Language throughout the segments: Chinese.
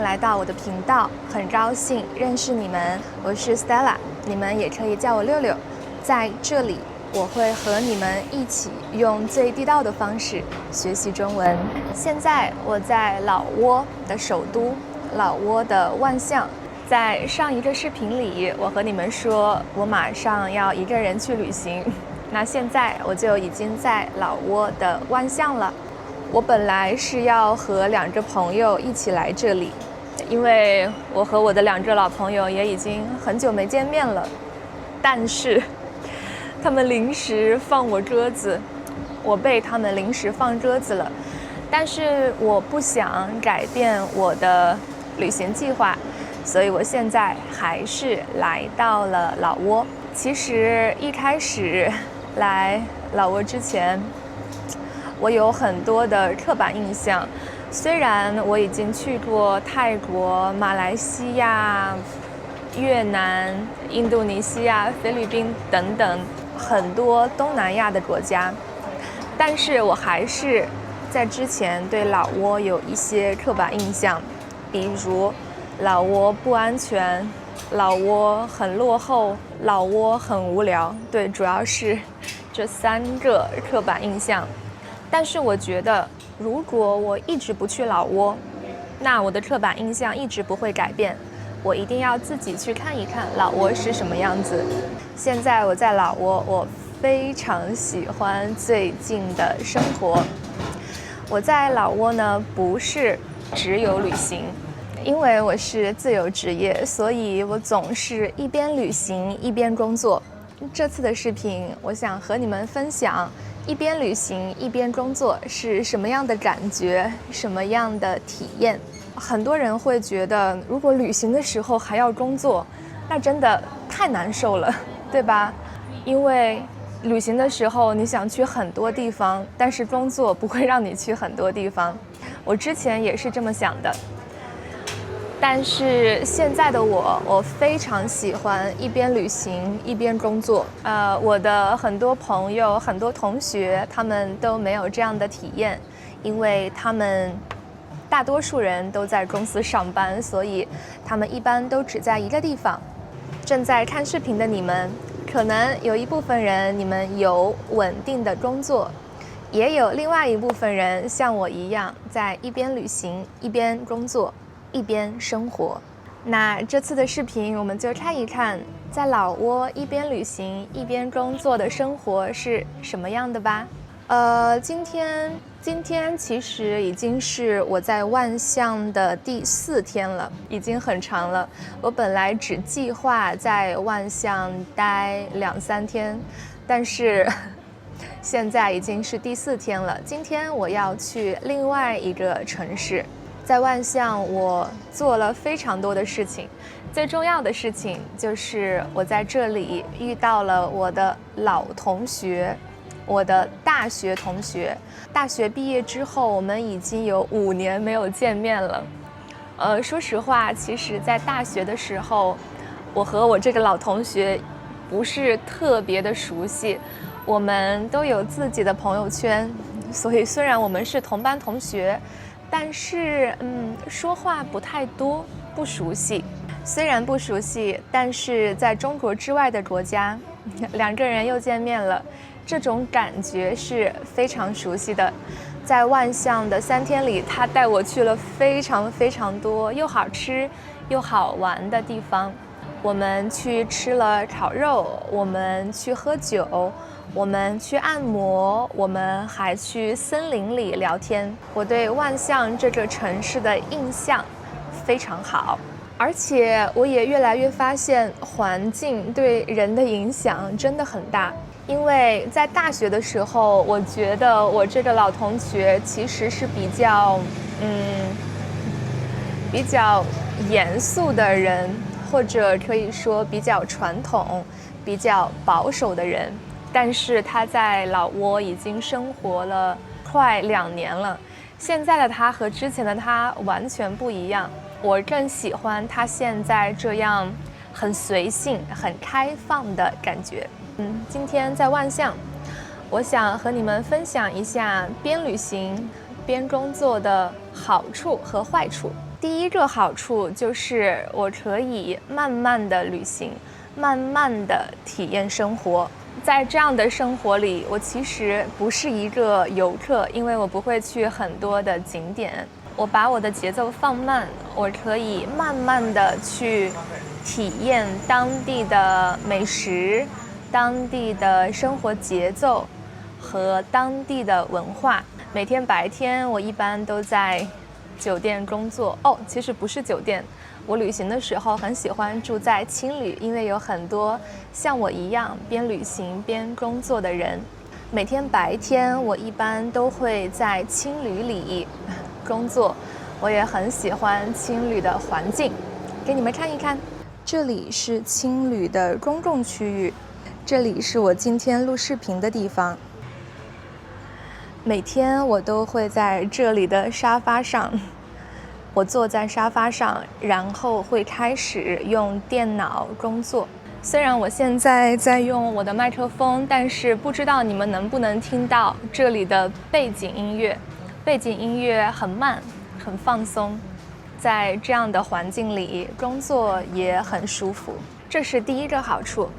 来到我的频道，很高兴认识你们，我是 Stella， 你们也可以叫我六六。在这里，我会和你们一起用最地道的方式学习中文。现在我在老挝的首都，老挝的万象。在上一个视频里，我和你们说，我马上要一个人去旅行。那现在我就已经在老挝的万象了。我本来是要和2个朋友一起来这里，因为我和我的2个老朋友也已经很久没见面了。但是他们临时放我鸽子，我被他们临时放鸽子了。但是我不想改变我的旅行计划，所以我现在还是来到了老挝。其实一开始来老挝之前，我有很多的刻板印象。虽然我已经去过泰国、马来西亚、越南、印度尼西亚、菲律宾等等很多东南亚的国家，但是我还是在之前对老挝有一些刻板印象，比如老挝不安全，老挝很落后，老挝很无聊。对，主要是这3个刻板印象。但是我觉得，如果我一直不去老挝，那我的刻板印象一直不会改变。我一定要自己去看一看老挝是什么样子。现在我在老挝，我非常喜欢最近的生活。我在老挝呢，不是只有旅行，因为我是自由职业，所以我总是一边旅行一边工作。这次的视频，我想和你们分享一边旅行一边工作是什么样的感觉，什么样的体验。很多人会觉得，如果旅行的时候还要工作，那真的太难受了，对吧？因为旅行的时候你想去很多地方，但是工作不会让你去很多地方。我之前也是这么想的。但是现在的我非常喜欢一边旅行一边工作。我的很多朋友、很多同学，他们都没有这样的体验，因为他们大多数人都在公司上班，所以他们一般都只在一个地方。正在看视频的你们，可能有一部分人你们有稳定的工作，也有另外一部分人像我一样，在一边旅行一边工作一边生活。那这次的视频我们就看一看，在老挝一边旅行一边工作的生活是什么样的吧。今天其实已经是我在万象的第4天了，已经很长了。我本来只计划在万象待2-3天，但是现在已经是第4天了。今天我要去另外一个城市。在万象，我做了非常多的事情，最重要的事情就是我在这里遇到了我的老同学，我的大学同学。大学毕业之后，我们已经有5年没有见面了。说实话，其实在大学的时候，我和我这个老同学不是特别的熟悉，我们都有自己的朋友圈，所以虽然我们是同班同学，但是说话不太多，不熟悉。虽然不熟悉，但是在中国之外的国家，2个人又见面了，这种感觉是非常熟悉的。在万象的3天里，他带我去了非常非常多又好吃又好玩的地方。我们去吃了烤肉，我们去喝酒，我们去按摩，我们还去森林里聊天。我对万象这个城市的印象非常好，而且我也越来越发现环境对人的影响真的很大。因为在大学的时候，我觉得我这个老同学其实是比较严肃的人，或者可以说比较传统、比较保守的人。但是他在老挝已经生活了快2年了，现在的他和之前的他完全不一样。我更喜欢他现在这样很随性、很开放的感觉。今天在万象，我想和你们分享一下边旅行边工作的好处和坏处。第一个好处就是我可以慢慢的旅行，慢慢的体验生活。在这样的生活里，我其实不是一个游客，因为我不会去很多的景点。我把我的节奏放慢，我可以慢慢的去体验当地的美食、当地的生活节奏和当地的文化。每天白天我一般都在酒店工作。其实不是酒店，我旅行的时候很喜欢住在青旅，因为有很多像我一样边旅行边工作的人。每天白天我一般都会在青旅里工作，我也很喜欢青旅的环境。给你们看一看，这里是青旅的公共区域，这里是我今天录视频的地方。每天我都会在这里的沙发上，我坐在沙发上，然后会开始用电脑工作。虽然我现在在用我的麦克风，但是不知道你们能不能听到这里的背景音乐。背景音乐很慢，很放松，在这样的环境里工作也很舒服，这是第一个好处。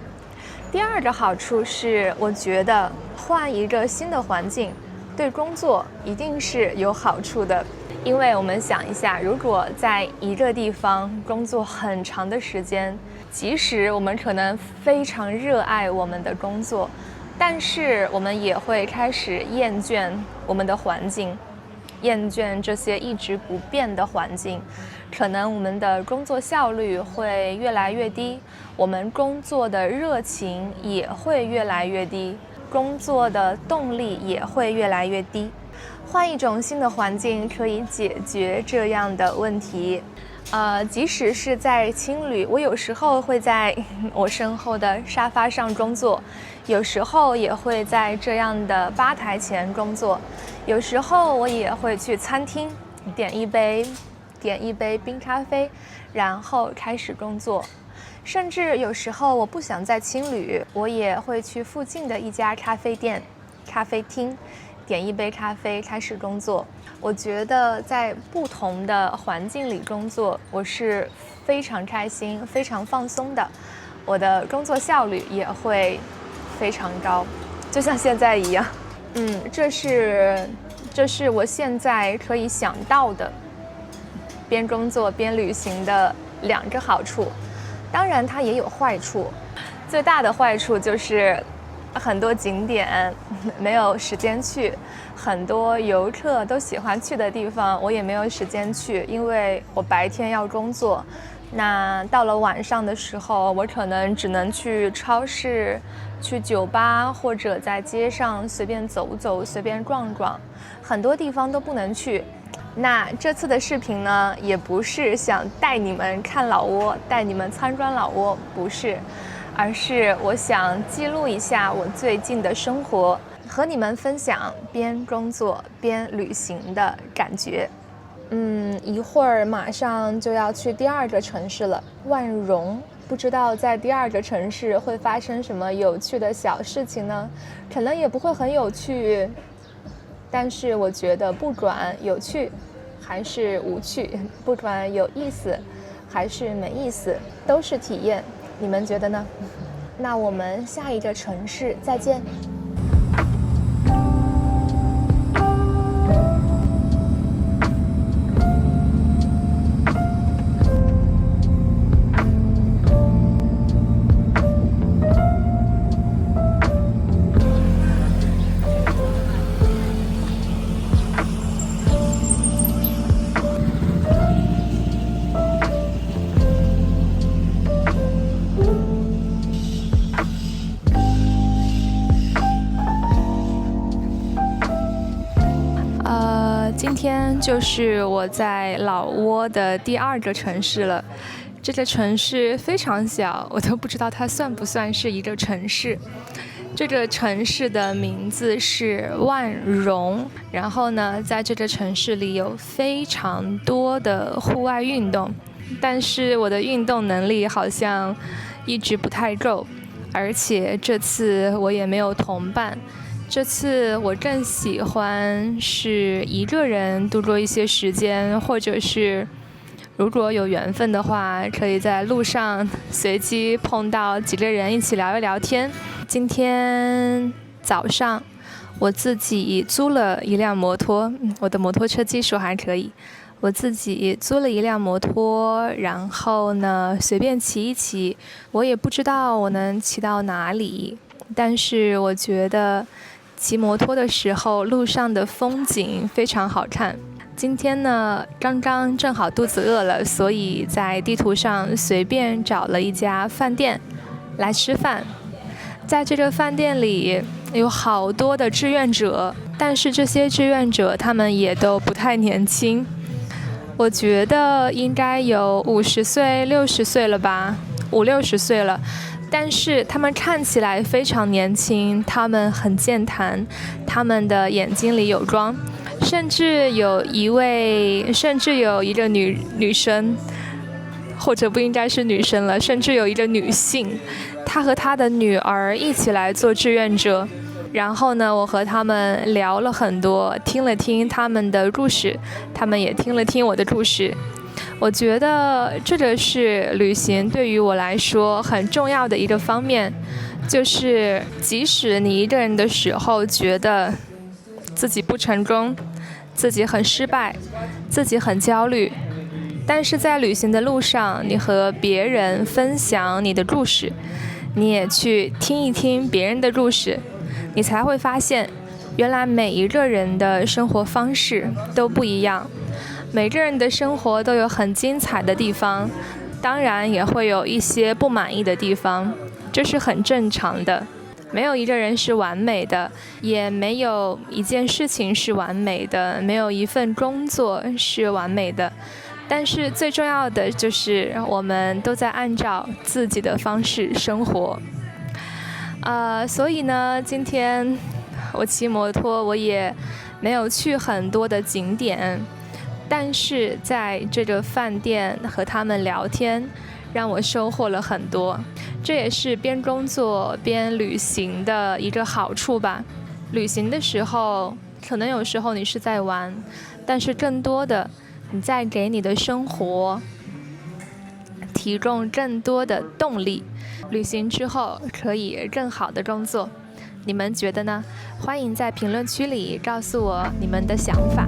第二个好处是，我觉得换一个新的环境对工作一定是有好处的。因为我们想一下，如果在一个地方工作很长的时间，即使我们可能非常热爱我们的工作，但是我们也会开始厌倦我们的环境，厌倦这些一直不变的环境，可能我们的工作效率会越来越低，我们工作的热情也会越来越低，工作的动力也会越来越低。换一种新的环境可以解决这样的问题。即使是在青旅，我有时候会在我身后的沙发上工作，有时候也会在这样的吧台前工作，有时候我也会去餐厅点一杯冰咖啡，然后开始工作。甚至有时候我不想在青旅，我也会去附近的一家咖啡店、咖啡厅点一杯咖啡开始工作。我觉得在不同的环境里工作，我是非常开心、非常放松的，我的工作效率也会非常高，就像现在一样。这是我现在可以想到的边工作边旅行的2个好处。当然它也有坏处，最大的坏处就是很多景点没有时间去，很多游客都喜欢去的地方我也没有时间去，因为我白天要工作。那到了晚上的时候，我可能只能去超市、去酒吧，或者在街上随便走走、随便逛逛，很多地方都不能去。那这次的视频呢，也不是想带你们看老挝，带你们参观老挝，不是，而是我想记录一下我最近的生活，和你们分享边工作边旅行的感觉。一会儿马上就要去第2个城市了，万荣。不知道在第2个城市会发生什么有趣的小事情呢？可能也不会很有趣，但是我觉得不管有趣还是无趣，不管有意思还是没意思，都是体验。你们觉得呢？那我们下一个城市再见。今天就是我在老挝的第2个城市了。这个城市非常小，我都不知道它算不算是一个城市。这个城市的名字是万荣，然后呢，在这个城市里有非常多的户外运动，但是我的运动能力好像一直不太够，而且这次我也没有同伴。这次我更喜欢是一个人度过一些时间，或者是如果有缘分的话，可以在路上随机碰到几个人一起聊一聊天。今天早上我自己租了一辆摩托，我的摩托车技术还可以，我自己租了一辆摩托，然后呢随便骑一骑，我也不知道我能骑到哪里，但是我觉得骑摩托的时候路上的风景非常好看。今天呢刚刚正好肚子饿了，所以在地图上随便找了一家饭店来吃饭。在这个饭店里有好多的志愿者，但是这些志愿者他们也都不太年轻，我觉得应该有50岁60岁了吧，5、60岁了，但是他们看起来非常年轻，他们很健谈，他们的眼睛里有光，甚至有一个女生，或者不应该是女生了，甚至有一个女性，她和她的女儿一起来做志愿者。然后呢，我和他们聊了很多，听了听他们的故事，他们也听了听我的故事。我觉得这个是旅行对于我来说很重要的一个方面，就是即使你一个人的时候觉得自己不成功，自己很失败，自己很焦虑，但是在旅行的路上，你和别人分享你的故事，你也去听一听别人的故事，你才会发现原来每一个人的生活方式都不一样，每个人的生活都有很精彩的地方，当然也会有一些不满意的地方，这是很正常的。没有一个人是完美的，也没有一件事情是完美的，没有一份工作是完美的，但是最重要的就是我们都在按照自己的方式生活。所以呢，今天我骑摩托，我也没有去很多的景点，但是在这个饭店和他们聊天，让我收获了很多。这也是边工作边旅行的一个好处吧。旅行的时候，可能有时候你是在玩，但是更多的你在给你的生活提供更多的动力，旅行之后可以更好的工作。你们觉得呢？欢迎在评论区里告诉我你们的想法。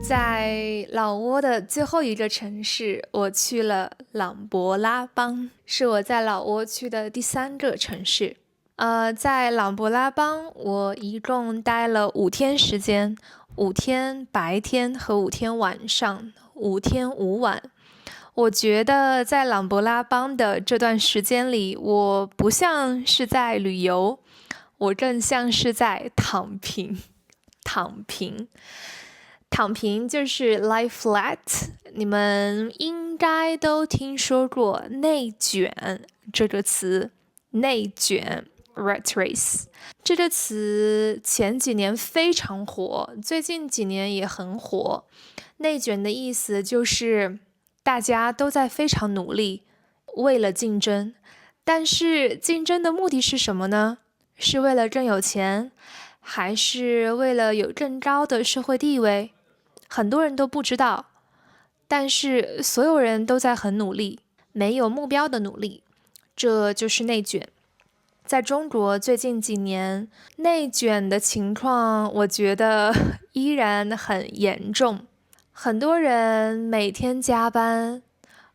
在老挝的最后一个城市，我去了琅勃拉邦，是我在老挝去的第3个城市。在琅勃拉邦，我一共待了5天时间，5天白天和5天晚上，5天5晚。我觉得在琅勃拉邦的这段时间里，我不像是在旅游，我更像是在躺平。躺平就是 lie flat， 你们应该都听说过内卷这个词，内卷 rat race 这个词前几年非常火，最近几年也很火。内卷的意思就是大家都在非常努力，为了竞争，但是竞争的目的是什么呢？是为了更有钱，还是为了有更高的社会地位？很多人都不知道，但是所有人都在很努力，没有目标的努力，这就是内卷。在中国最近几年，内卷的情况我觉得依然很严重，很多人每天加班，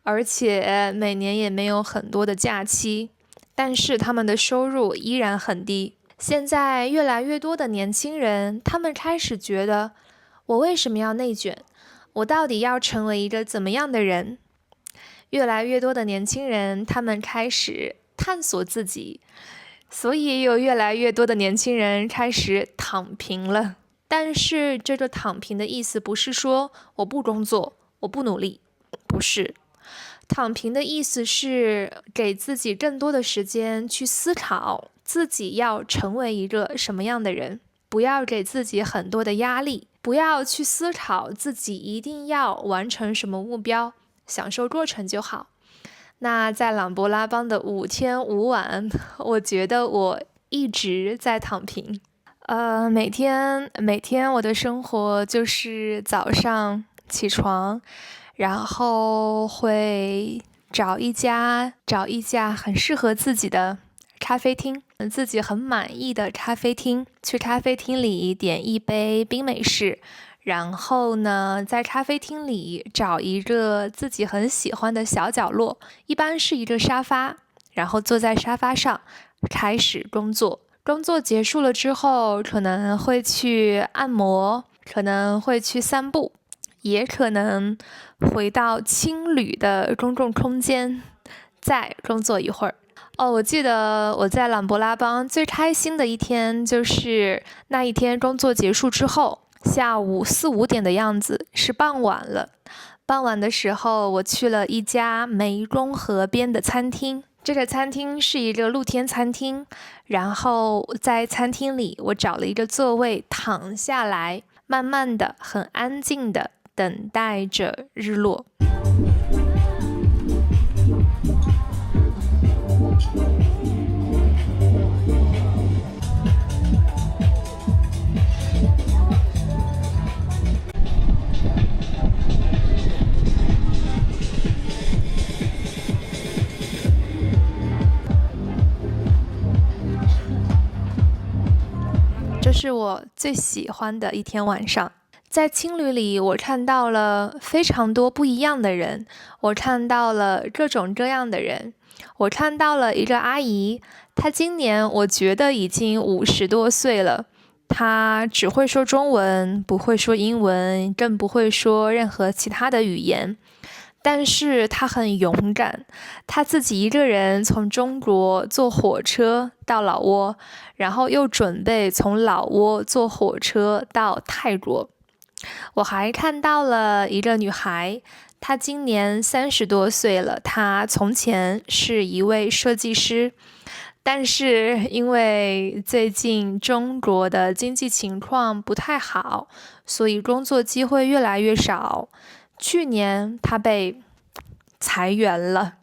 而且每年也没有很多的假期，但是他们的收入依然很低。现在越来越多的年轻人，他们开始觉得我为什么要内卷？我到底要成为一个怎么样的人？越来越多的年轻人，他们开始探索自己，所以也有越来越多的年轻人开始躺平了。但是这个躺平的意思不是说我不工作，我不努力，不是。躺平的意思是给自己更多的时间去思考自己要成为一个什么样的人，不要给自己很多的压力，不要去思考自己一定要完成什么目标，享受过程就好。那在朗勃拉邦的5天5晚，我觉得我一直在躺平。每天我的生活就是早上起床，然后会找一家很适合自己的咖啡厅，自己很满意的咖啡厅，去咖啡厅里点一杯冰美式，然后呢，在咖啡厅里找一个自己很喜欢的小角落，一般是一个沙发，然后坐在沙发上开始工作。工作结束了之后，可能会去按摩，可能会去散步，也可能回到青旅的公共空间再工作一会儿。我记得我在朗勃拉邦最开心的一天，就是那一天工作结束之后，下午4、5点的样子，是傍晚了。傍晚的时候，我去了一家湄公河边的餐厅。这个餐厅是一个露天餐厅，然后在餐厅里，我找了一个座位躺下来，慢慢的、很安静的等待着日落。这是我最喜欢的一天晚上。在青旅里，我看到了非常多不一样的人，我看到了各种各样的人。我看到了一个阿姨，她今年我觉得已经50多岁了，她只会说中文，不会说英文，更不会说任何其他的语言。但是他很勇敢，他自己一个人从中国坐火车到老挝，然后又准备从老挝坐火车到泰国。我还看到了一个女孩，她今年30多岁了，她从前是一位设计师，但是因为最近中国的经济情况不太好，所以工作机会越来越少。去年他被裁员了，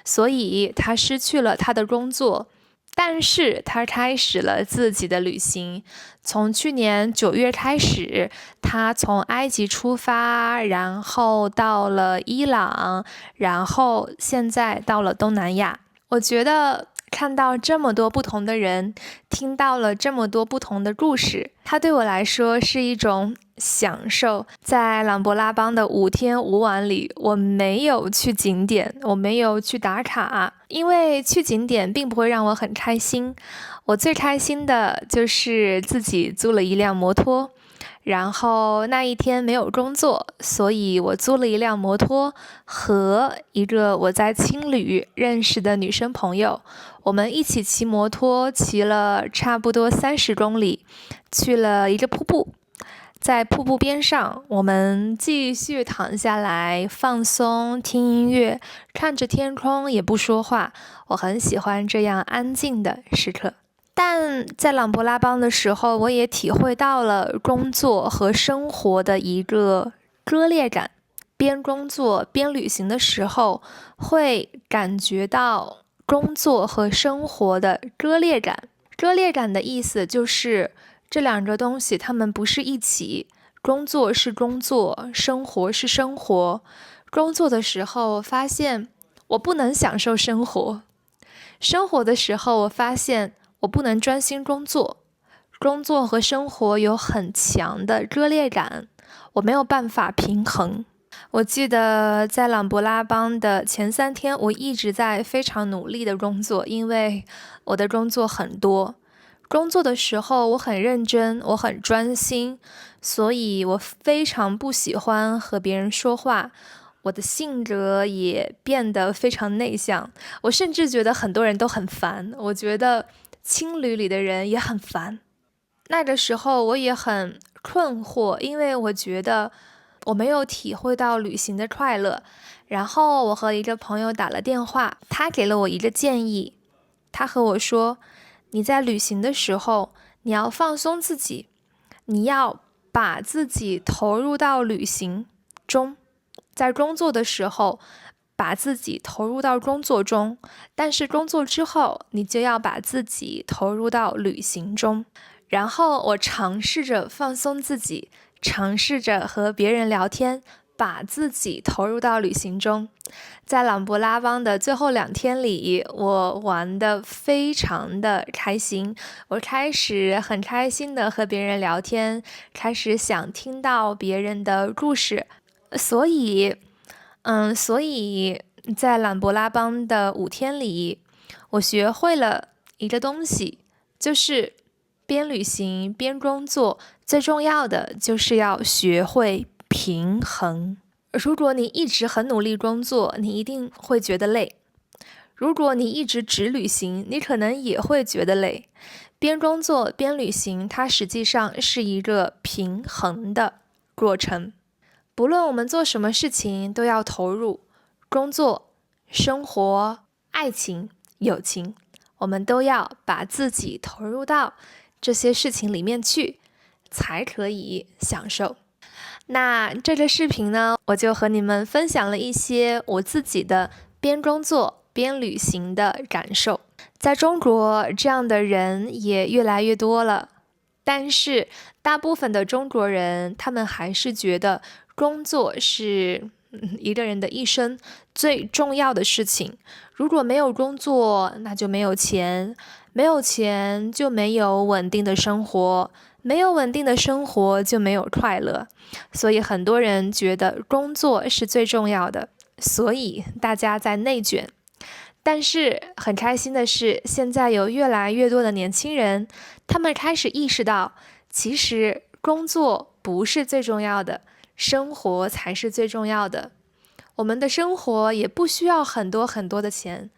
所以他失去了他的工作，但是他开始了自己的旅行。从去年9月开始，他从埃及出发，然后到了伊朗，然后现在到了东南亚。我觉得看到这么多不同的人，听到了这么多不同的故事，它对我来说是一种享受。在朗勃拉邦的5天5晚里，我没有去景点，我没有去打卡，因为去景点并不会让我很开心。我最开心的就是自己租了一辆摩托，然后那一天没有工作，所以我租了一辆摩托，和一个我在青旅认识的女生朋友，我们一起骑摩托，骑了差不多30公里，去了一个瀑布。在瀑布边上，我们继续躺下来放松，听音乐，看着天空，也不说话。我很喜欢这样安静的时刻。但在朗勃拉邦的时候，我也体会到了工作和生活的一个割裂感。边工作边旅行的时候，会感觉到工作和生活的割裂感。割裂感的意思就是这两个东西它们不是一起，工作是工作，生活是生活。工作的时候发现我不能享受生活，生活的时候我发现我不能专心工作，工作和生活有很强的割裂感，我没有办法平衡。我记得在朗勃拉邦的前3天，我一直在非常努力的工作，因为我的工作很多。工作的时候我很认真，我很专心，所以我非常不喜欢和别人说话。我的性格也变得非常内向，我甚至觉得很多人都很烦，我觉得青旅里的人也很烦。那个时候我也很困惑，因为我觉得我没有体会到旅行的快乐。然后我和一个朋友打了电话，他给了我一个建议，他和我说，你在旅行的时候，你要放松自己，你要把自己投入到旅行中。在工作的时候，把自己投入到工作中，但是工作之后，你就要把自己投入到旅行中。然后我尝试着放松自己，尝试着和别人聊天，把自己投入到旅行中。在琅勃拉邦的最后2天里，我玩得非常的开心，我开始很开心的和别人聊天，开始想听到别人的故事。所以在琅勃拉邦的5天里，我学会了一个东西，就是边旅行边工作，最重要的就是要学会平衡。如果你一直很努力工作，你一定会觉得累。如果你一直只旅行，你可能也会觉得累。边工作边旅行，它实际上是一个平衡的过程。不论我们做什么事情，都要投入。工作、生活、爱情、友情，我们都要把自己投入到这些事情里面去，才可以享受。那这个视频呢，我就和你们分享了一些我自己的边工作边旅行的感受。在中国，这样的人也越来越多了，但是大部分的中国人，他们还是觉得工作是一个人的一生最重要的事情。如果没有工作，那就没有钱，没有钱就没有稳定的生活，没有稳定的生活就没有快乐。所以很多人觉得工作是最重要的，所以大家在内卷。但是很开心的是，现在有越来越多的年轻人，他们开始意识到，其实工作不是最重要的，生活才是最重要的。我们的生活也不需要很多很多的钱，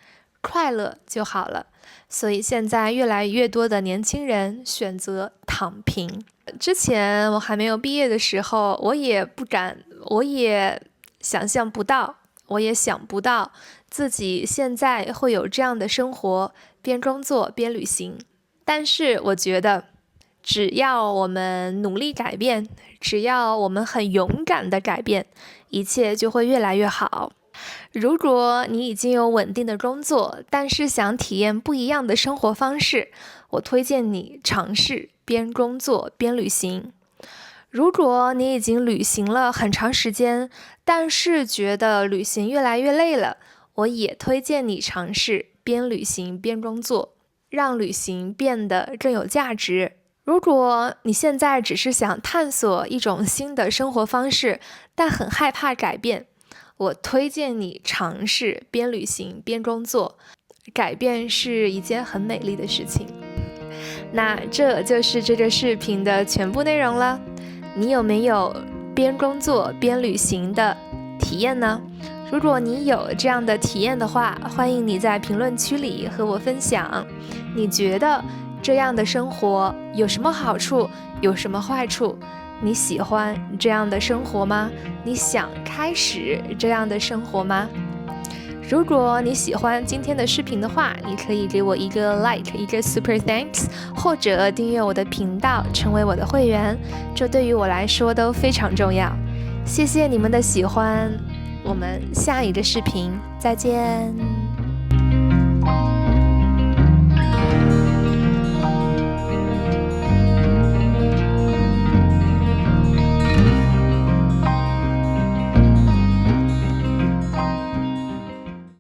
快乐就好了。所以现在越来越多的年轻人选择躺平。之前我还没有毕业的时候，我也不敢，我也想象不到，我也想不到自己现在会有这样的生活，边工作边旅行。但是我觉得，只要我们努力改变，只要我们很勇敢的改变，一切就会越来越好。如果你已经有稳定的工作，但是想体验不一样的生活方式，我推荐你尝试边工作边旅行。如果你已经旅行了很长时间，但是觉得旅行越来越累了，我也推荐你尝试边旅行边工作，让旅行变得更有价值。如果你现在只是想探索一种新的生活方式，但很害怕改变，我推荐你尝试边旅行边工作。改变是一件很美丽的事情。那这就是这个视频的全部内容了。你有没有边工作边旅行的体验呢？如果你有这样的体验的话，欢迎你在评论区里和我分享。你觉得这样的生活有什么好处，有什么坏处？你喜欢这样的生活吗？你想开始这样的生活吗？如果你喜欢今天的视频的话，你可以给我一个 like， 一个 super thanks， 或者订阅我的频道，成为我的会员，这对于我来说都非常重要。谢谢你们的喜欢，我们下一个视频再见。